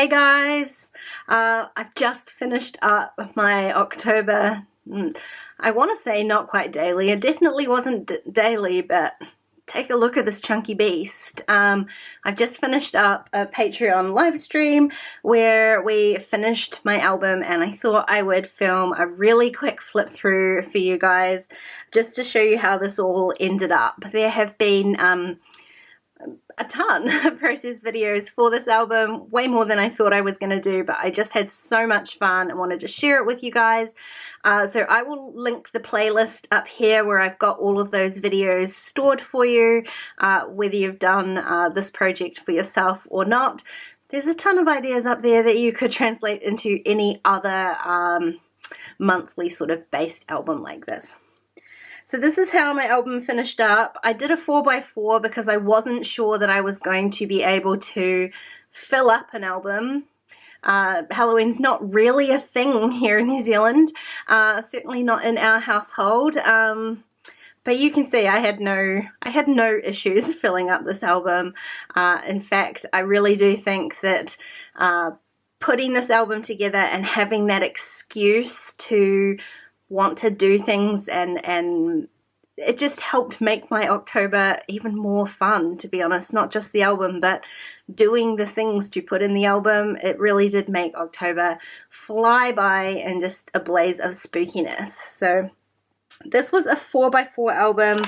Hey guys, I've just finished up my October, I want to say not quite daily, it definitely wasn't daily, but take a look at this chunky beast. I've just finished up a Patreon live stream where we finished my album, and I thought I would film a really quick flip through for you guys just to show you how this all ended up. There have been a ton of process videos for this album, way more than I thought I was going to do, but I just had so much fun and wanted to share it with you guys. So I will link the playlist up here where I've got all of those videos stored for you, whether you've done this project for yourself or not. There's a ton of ideas up there that you could translate into any other monthly sort of based album like this. So this is how my album finished up. I did a 4x4 because I wasn't sure that I was going to be able to fill up an album. Halloween's not really a thing here in New Zealand, certainly not in our household. But you can see I had no issues filling up this album. In fact, I really do think that putting this album together and having that excuse to want to do things and it just helped make my October even more fun, to be honest. Not just the album, but doing the things to put in the album. It really did make October fly by and just a blaze of spookiness. So this was a 4x4 album.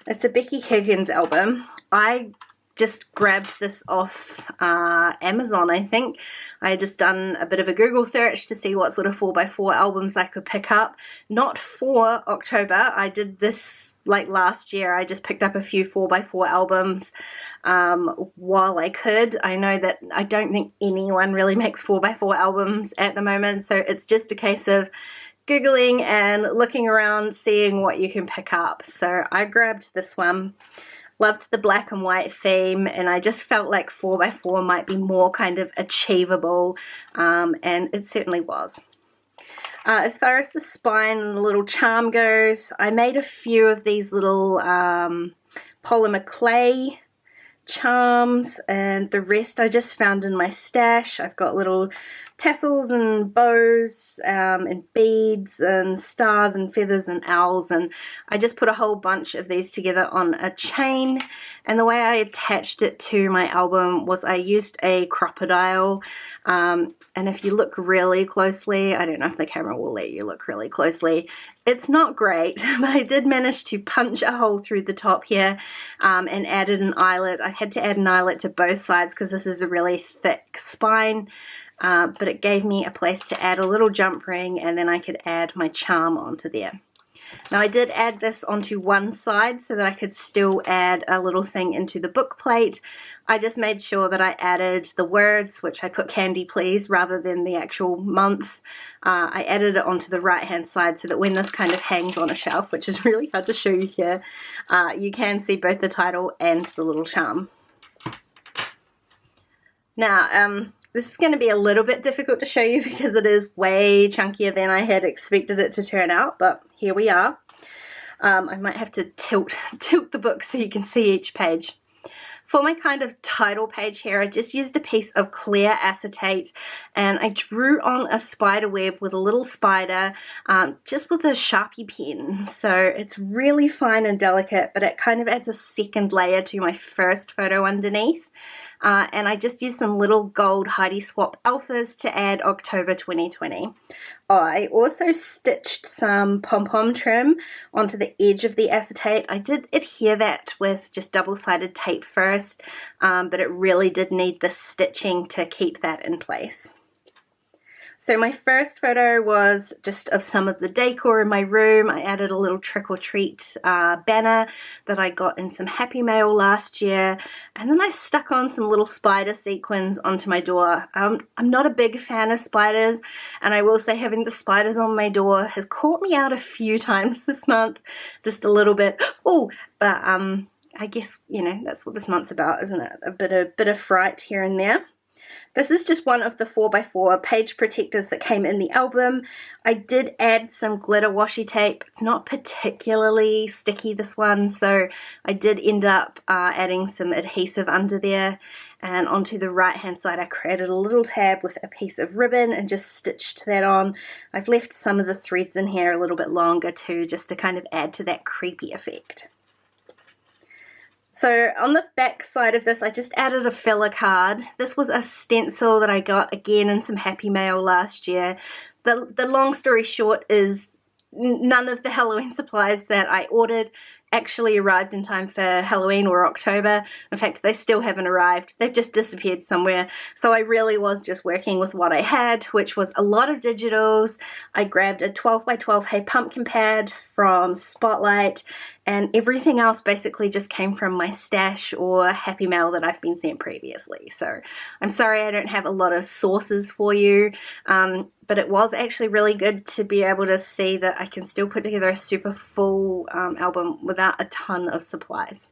It's a Becky Higgins album. I just grabbed this off Amazon, I think. I had just done a bit of a Google search to see what sort of 4x4 albums I could pick up. Not for October. I did this like last year. I just picked up a few 4x4 albums while I could. I know that I don't think anyone really makes 4x4 albums at the moment, so it's just a case of Googling and looking around, seeing what you can pick up. So I grabbed this one. Loved the black and white theme, and I just felt like 4x4 might be more kind of achievable, and it certainly was. As far as the spine and the little charm goes, I made a few of these little polymer clay charms, and the rest I just found in my stash. I've got little tassels and bows and beads and stars and feathers and owls, and I just put a whole bunch of these together on a chain. And the way I attached it to my album was I used a crocodile, and if you look really closely, I don't know if the camera will let you look really closely, it's not great, but I did manage to punch a hole through the top here and added an eyelet. I had to add an eyelet to both sides because this is a really thick spine. But it gave me a place to add a little jump ring, and then I could add my charm onto there. Now I did add this onto one side so that I could still add a little thing into the book plate. I just made sure that I added the words, which I put Candy Please rather than the actual month. I added it onto the right hand side so that when this kind of hangs on a shelf, which is really hard to show you here, you can see both the title and the little charm. Now, this is going to be a little bit difficult to show you because it is way chunkier than I had expected it to turn out, but here we are. I might have to tilt the book so you can see each page. For my kind of title page here, I just used a piece of clear acetate, and I drew on a spider web with a little spider, just with a Sharpie pen. So it's really fine and delicate, but it kind of adds a second layer to my first photo underneath. And I just used some little gold Heidi Swap alphas to add October 2020. I also stitched some pom-pom trim onto the edge of the acetate. I did adhere that with just double-sided tape first, but it really did need the stitching to keep that in place. So my first photo was just of some of the decor in my room. I added a little trick-or-treat banner that I got in some Happy Mail last year, and then I stuck on some little spider sequins onto my door. I'm not a big fan of spiders, and I will say having the spiders on my door has caught me out a few times this month, just a little bit. Oh, but I guess, you know, that's what this month's about, isn't it? A bit of fright here and there. This is just one of the 4x4 page protectors that came in the album. I did add some glitter washi tape. It's not particularly sticky, this one, so I did end up adding some adhesive under there. And onto the right hand side I created a little tab with a piece of ribbon and just stitched that on. I've left some of the threads in here a little bit longer too, just to kind of add to that creepy effect. So on the back side of this, I just added a filler card. This was a stencil that I got again in some Happy Mail last year. The long story short is none of the Halloween supplies that I ordered actually arrived in time for Halloween or October. In fact, they still haven't arrived. They've just disappeared somewhere. So I really was just working with what I had, which was a lot of digitals. I grabbed a 12x12 Hey Pumpkin pad from Spotlight, and everything else basically just came from my stash or Happy Mail that I've been sent previously. So I'm sorry I don't have a lot of sources for you, but it was actually really good to be able to see that I can still put together a super full album without a ton of supplies.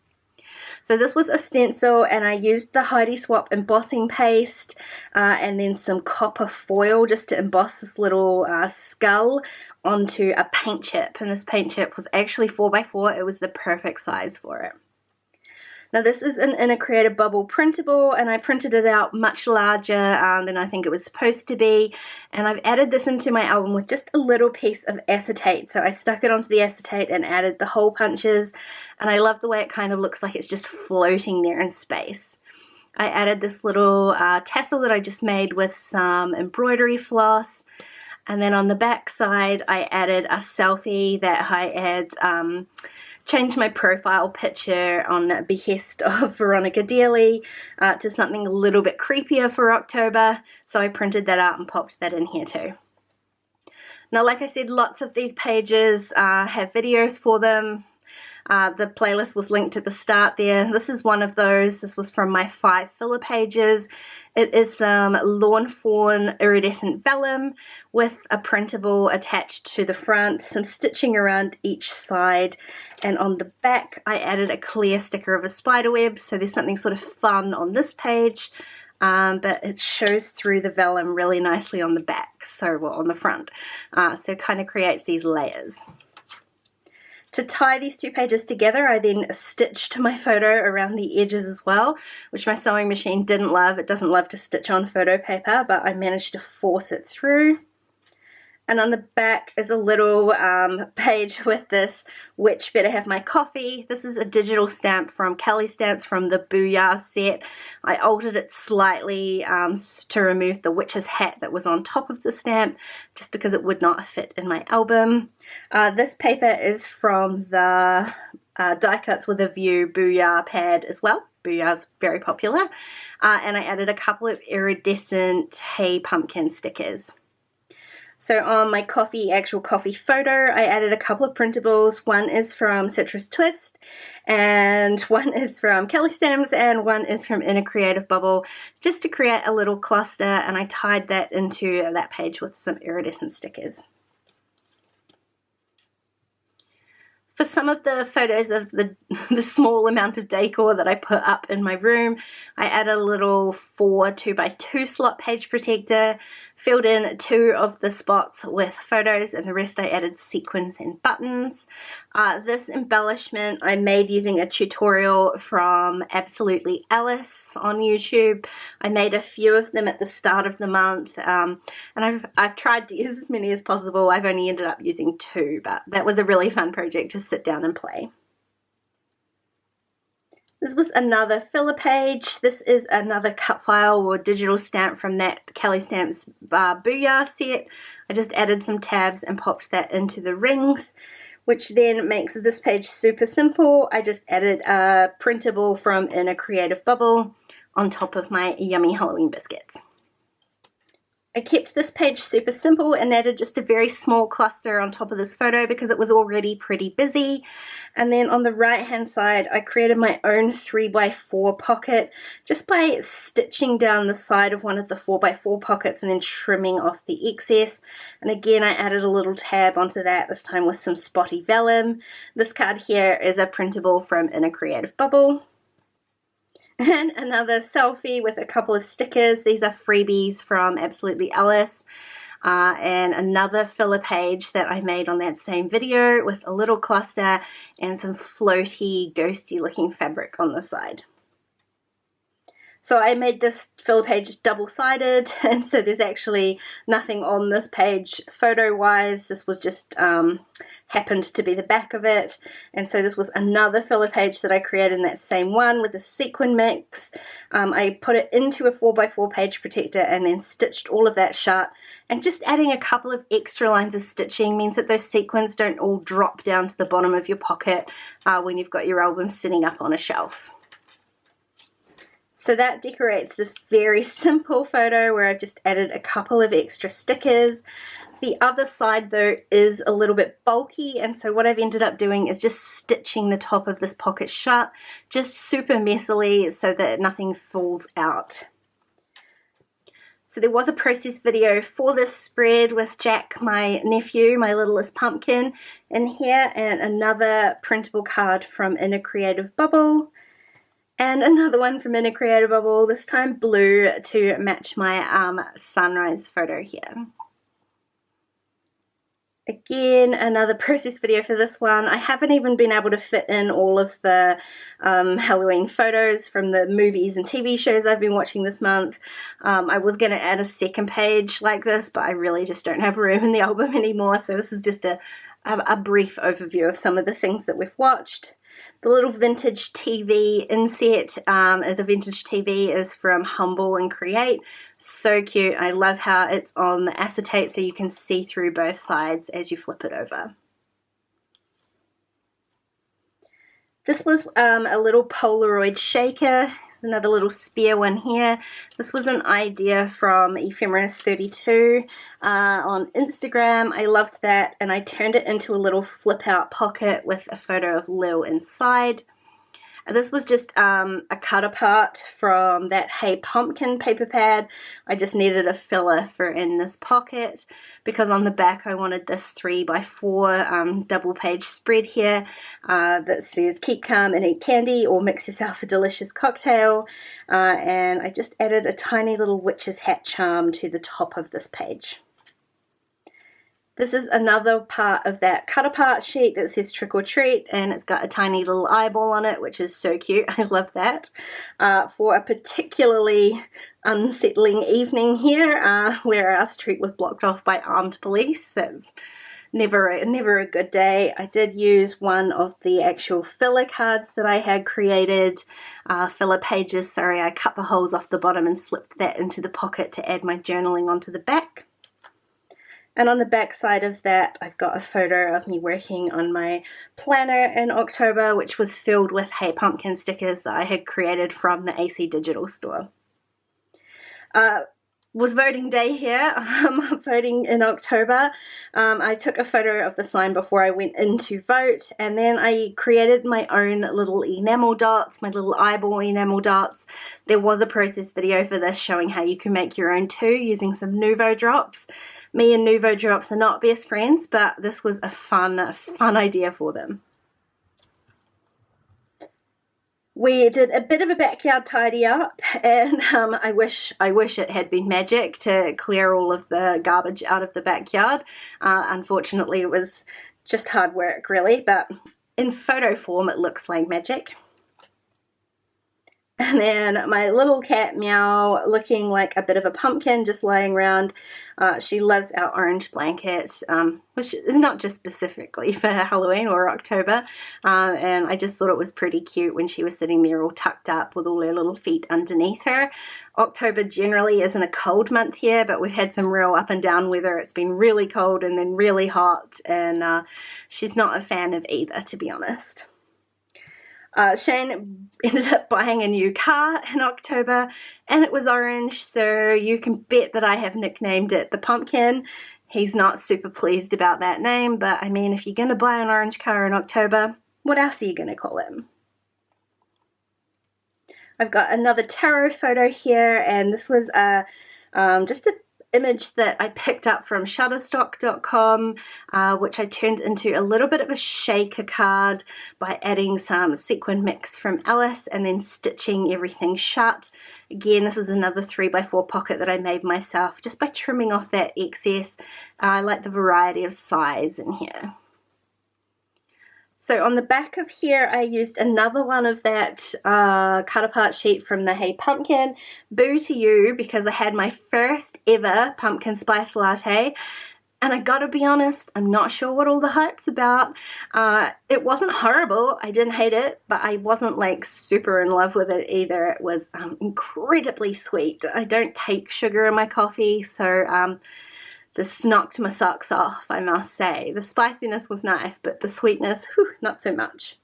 So this was a stencil, and I used the Heidi Swap embossing paste and then some copper foil just to emboss this little skull onto a paint chip, and this paint chip was actually 4x4. It was the perfect size for it. Now this is an Inner Creative Bubble printable, and I printed it out much larger than I think it was supposed to be, and I've added this into my album with just a little piece of acetate. So I stuck it onto the acetate and added the hole punches, and I love the way it kind of looks like it's just floating there in space. I added this little tassel that I just made with some embroidery floss, and then on the back side I added a selfie that I had changed my profile picture on behest of Veronica Dearlydee to something a little bit creepier for October, so I printed that out and popped that in here too. Now, like I said, lots of these pages have videos for them. The playlist was linked at the start there. This is one of those. This was from my 5 filler pages. It is some Lawn Fawn iridescent vellum with a printable attached to the front, some stitching around each side, and on the back I added a clear sticker of a spider web, so there's something sort of fun on this page, but it shows through the vellum really nicely on the back, so well, on the front, so it kind of creates these layers. To tie these 2 pages together, I then stitched my photo around the edges as well, which my sewing machine didn't love. It doesn't love to stitch on photo paper, but I managed to force it through. And on the back is a little page with this, which better have my coffee. This is a digital stamp from Kelly Stamps from the Booyah set. I altered it slightly to remove the witch's hat that was on top of the stamp, just because it would not fit in my album. This paper is from the Die Cuts with a View Booyah pad as well. Booyah's very popular. And I added a couple of iridescent Hey Pumpkin stickers. So on my actual coffee photo, I added a couple of printables. One is from Citrus Twist, and one is from Kelly Stamps, and one is from Inner Creative Bubble, just to create a little cluster, and I tied that into that page with some iridescent stickers. For some of the photos of the small amount of decor that I put up in my room, I added a little 4 2x2 slot page protector, filled in 2 of the spots with photos, and the rest I added sequins and buttons. This embellishment I made using a tutorial from Absolutely Alice on YouTube. I made a few of them at the start of the month, and I've tried to use as many as possible. I've only ended up using 2, but that was a really fun project to sit down and play. This was another filler page. This is another cut file or digital stamp from that Kelly Stamps Booyah set. I just added some tabs and popped that into the rings, which then makes this page super simple. I just added a printable from Inner Creative Bubble on top of my yummy Halloween biscuits. I kept this page super simple and added just a very small cluster on top of this photo because it was already pretty busy. And then on the right hand side I created my own 3x4 pocket just by stitching down the side of one of the 4x4 pockets and then trimming off the excess. And again I added a little tab onto that, this time with some spotty vellum. This card here is a printable from Inner Creative Bubble. And another selfie with a couple of stickers. These are freebies from Absolutely Alice. And another filler page that I made on that same video with a little cluster and some floaty, ghosty looking fabric on the side. So I made this filler page double-sided, and so there's actually nothing on this page photo-wise. This was just happened to be the back of it. And so this was another filler page that I created in that same one with a sequin mix. I put it into a 4x4 page protector and then stitched all of that shut. And just adding a couple of extra lines of stitching means that those sequins don't all drop down to the bottom of your pocket when you've got your album sitting up on a shelf. So that decorates this very simple photo where I've just added a couple of extra stickers. The other side though is a little bit bulky, and so what I've ended up doing is just stitching the top of this pocket shut, just super messily so that nothing falls out. So there was a process video for this spread with Jack, my nephew, my littlest pumpkin, in here, and another printable card from Inner Creative Bubble. And another one from Inner Creative Bubble, this time blue to match my sunrise photo here. Again, another process video for this one. I haven't even been able to fit in all of the Halloween photos from the movies and TV shows I've been watching this month. I was going to add a second page like this, but I really just don't have room in the album anymore, so this is just a brief overview of some of the things that we've watched. The little vintage TV inset, the vintage TV is from Humble and Create. So cute. I love how it's on the acetate so you can see through both sides as you flip it over. This was a little Polaroid shaker. Another little spare one here. This was an idea from Ephemeris32 on Instagram. I loved that, and I turned it into a little flip out pocket with a photo of Lil inside. And this was just a cut apart from that Hey Pumpkin paper pad. I just needed a filler for in this pocket because on the back I wanted this 3x4 double page spread here that says keep calm and eat candy or mix yourself a delicious cocktail. And I just added a tiny little witch's hat charm to the top of this page. This is another part of that cut apart sheet that says trick or treat, and it's got a tiny little eyeball on it, which is so cute. I love that. For a particularly unsettling evening here where our street was blocked off by armed police. That's never a good day. I did use one of the actual filler cards that I had created, filler pages, sorry. I cut the holes off the bottom and slipped that into the pocket to add my journaling onto the back. And on the back side of that, I've got a photo of me working on my planner in October, which was filled with Hey Pumpkin stickers that I had created from the AC Digital store. Was voting day here, voting in October. I took a photo of the sign before I went in to vote, and then I created my own little enamel dots, my little eyeball enamel dots. There was a process video for this showing how you can make your own too using some Nuvo drops. Me and Nuvo drops are not best friends, but this was a fun idea for them. We did a bit of a backyard tidy up, and I wish it had been magic to clear all of the garbage out of the backyard. Unfortunately, it was just hard work, really, but in photo form, it looks like magic. And then my little cat Meow looking like a bit of a pumpkin just lying around. She loves our orange blanket, which is not just specifically for Halloween or October. And I just thought it was pretty cute when she was sitting there all tucked up with all her little feet underneath her. October generally isn't a cold month here, but we've had some real up and down weather. It's been really cold and then really hot, and she's not a fan of either, to be honest. Shane ended up buying a new car in October, and it was orange, so you can bet that I have nicknamed it the Pumpkin. He's not super pleased about that name, but I mean, if you're going to buy an orange car in October, what else are you going to call him? I've got another tarot photo here, and this was just image that I picked up from shutterstock.com, which I turned into a little bit of a shaker card by adding some sequin mix from Alice and then stitching everything shut. Again, this is another 3x4 pocket that I made myself just by trimming off that excess. I like the variety of size in here. So on the back of here, I used another one of that cut apart sheet from the Hey Pumpkin. Boo to you, because I had my first ever pumpkin spice latte. And I gotta be honest, I'm not sure what all the hype's about. It wasn't horrible, I didn't hate it, but I wasn't like super in love with it either. It was incredibly sweet. I don't take sugar in my coffee, so this knocked my socks off, I must say. The spiciness was nice, but the sweetness, whew, not so much.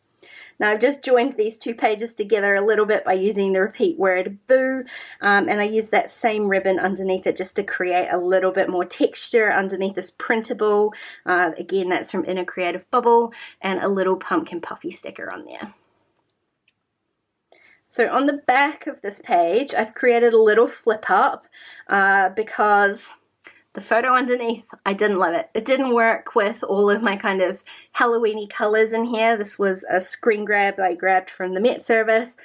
Now I've just joined these two pages together a little bit by using the repeat word boo, and I used that same ribbon underneath it just to create a little bit more texture underneath this printable. Again, that's from Inner Creative Bubble, and a little pumpkin puffy sticker on there. So on the back of this page, I've created a little flip up because the photo underneath, I didn't love it. It didn't work with all of my kind of Halloween-y colors in here. This was a screen grab that I grabbed from the Met service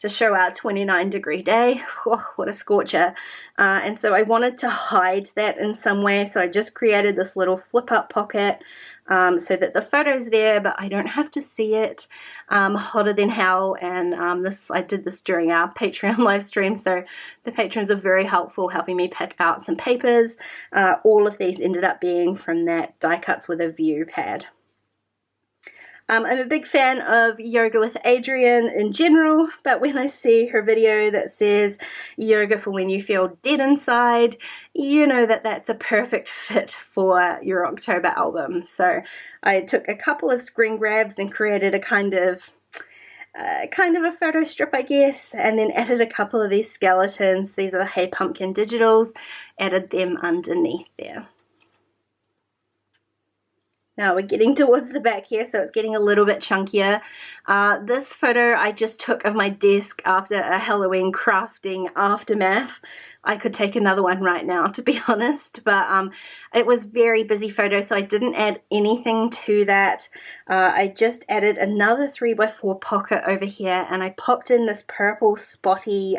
to show our 29-degree day. Oh, what a scorcher. And so I wanted to hide that in some way, so I just created this little flip-up pocket so that the photo's there, but I don't have to see it. Hotter than hell, and I did this during our Patreon live stream, so the patrons are very helpful, helping me pick out some papers. All of these ended up being from that Die Cuts with a View pad. I'm a big fan of Yoga with Adrienne in general, but when I see her video that says yoga for when you feel dead inside, you know that that's a perfect fit for your October album. So I took a couple of screen grabs and created a kind of a photo strip, I guess, and then added a couple of these skeletons. These are the Hey Pumpkin digitals, added them underneath there. Now we're getting towards the back here, so it's getting a little bit chunkier. This photo I just took of my desk after a Halloween crafting aftermath. I could take another one right now, to be honest, but it was very busy photo, so I didn't add anything to that. I just added another 3x4 pocket over here, and I popped in this purple spotty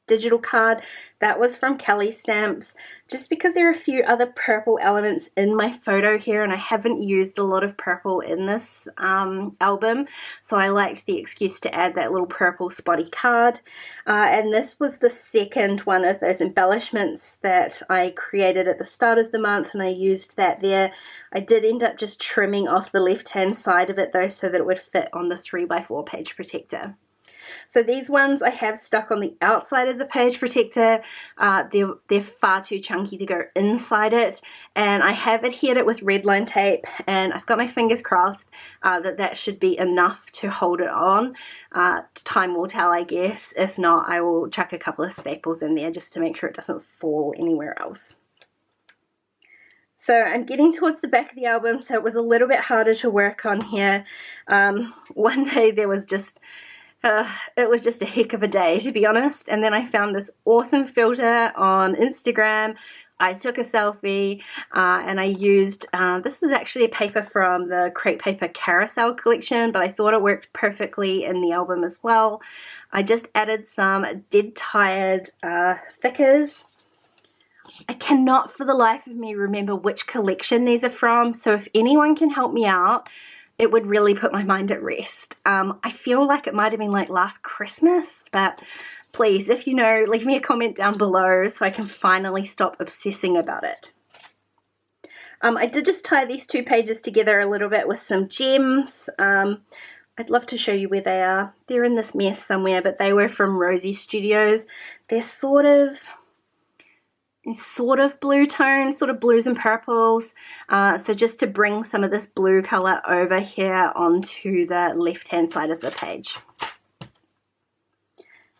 digital card that was from Kelly Stamps, just because there are a few other purple elements in my photo here, and I haven't used a lot of purple in this album, so I liked the excuse to add that little purple spotty card. And this was the second one of those embellishments that I created at the start of the month, and I used that there. I did end up just trimming off the left hand side of it though, so that it would fit on the 3x4 page protector. So these ones I have stuck on the outside of the page protector. They're far too chunky to go inside it, and I have adhered it with red line tape, and I've got my fingers crossed that should be enough to hold it on. Time will tell, I guess. If not, I will chuck a couple of staples in there just to make sure it doesn't fall anywhere else. So I'm getting towards the back of the album, so it was a little bit harder to work on here. One day there was just it was just a heck of a day, to be honest, and then I found this awesome filter on Instagram. I took a selfie and I used, this is actually a paper from the Crepe Paper Carousel collection, but I thought it worked perfectly in the album as well. I just added some Dead Tired thickers. I cannot for the life of me remember which collection these are from, so if anyone can help me out, it would really put my mind at rest. I feel like it might have been like last Christmas, but please, if you know, leave me a comment down below so I can finally stop obsessing about it. I did just tie these two pages together a little bit with some gems. I'd love to show you where they are. They're in this mess somewhere, but they were from Rosie Studios. They're sort of blue tone, sort of blues and purples. So just to bring some of this blue color over here onto the left hand side of the page.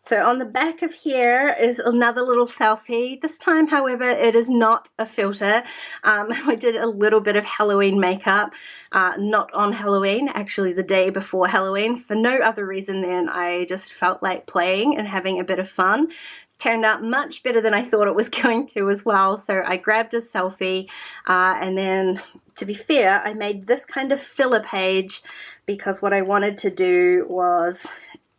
So on the back of here is another little selfie. This time, however, it is not a filter. I did a little bit of Halloween makeup, not on Halloween, actually the day before Halloween, for no other reason than I just felt like playing and having a bit of fun. Turned out much better than I thought it was going to as well. So I grabbed a selfie and then, to be fair, I made this kind of filler page because what I wanted to do was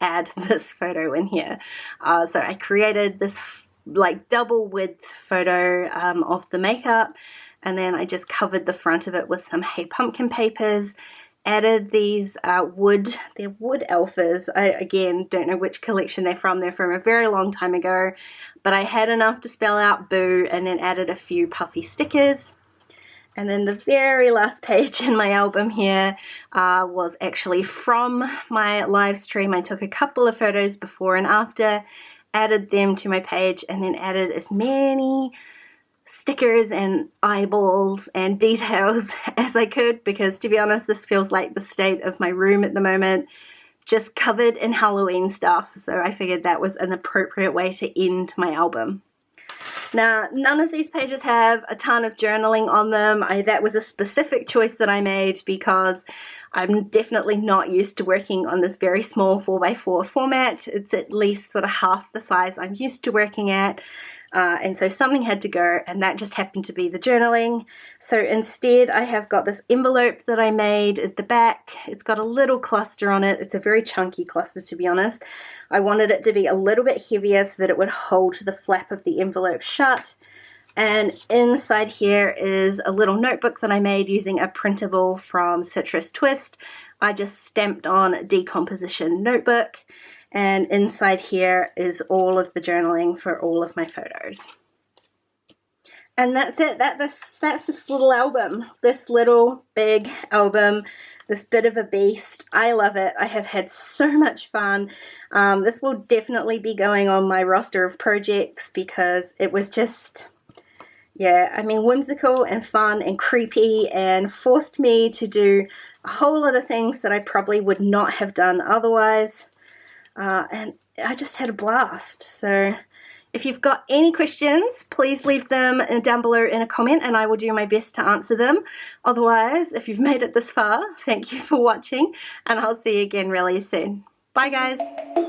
add this photo in here. So I created this like double width photo of the makeup, and then I just covered the front of it with some Hey Pumpkin papers, added these they're wood alphas. I again don't know which collection they're from a very long time ago, but I had enough to spell out boo, and then added a few puffy stickers. And then the very last page in my album here was actually from my live stream. I took a couple of photos before and after, added them to my page, and then added as many stickers and eyeballs and details as I could, because to be honest, this feels like the state of my room at the moment, just covered in Halloween stuff. So I figured that was an appropriate way to end my album. Now, none of these pages have a ton of journaling on them. That was a specific choice that I made because I'm definitely not used to working on this very small 4x4 format. It's at least sort of half the size I'm used to working at. And so something had to go, and that just happened to be the journaling. So instead I have got this envelope that I made at the back. It's got a little cluster on it. It's a very chunky cluster, to be honest. I wanted it to be a little bit heavier so that it would hold the flap of the envelope shut. And inside here is a little notebook that I made using a printable from Citrus Twist. I just stamped on decomposition notebook. And inside here is all of the journaling for all of my photos. And that's it. That's this little album. This little big album. This bit of a beast. I love it. I have had so much fun. This will definitely be going on my roster of projects because it was just, yeah, I mean, whimsical and fun and creepy, and forced me to do a whole lot of things that I probably would not have done otherwise. And I just had a blast. So if you've got any questions, please leave them down below in a comment and I will do my best to answer them. Otherwise, if you've made it this far, thank you for watching, and I'll see you again really soon. Bye guys.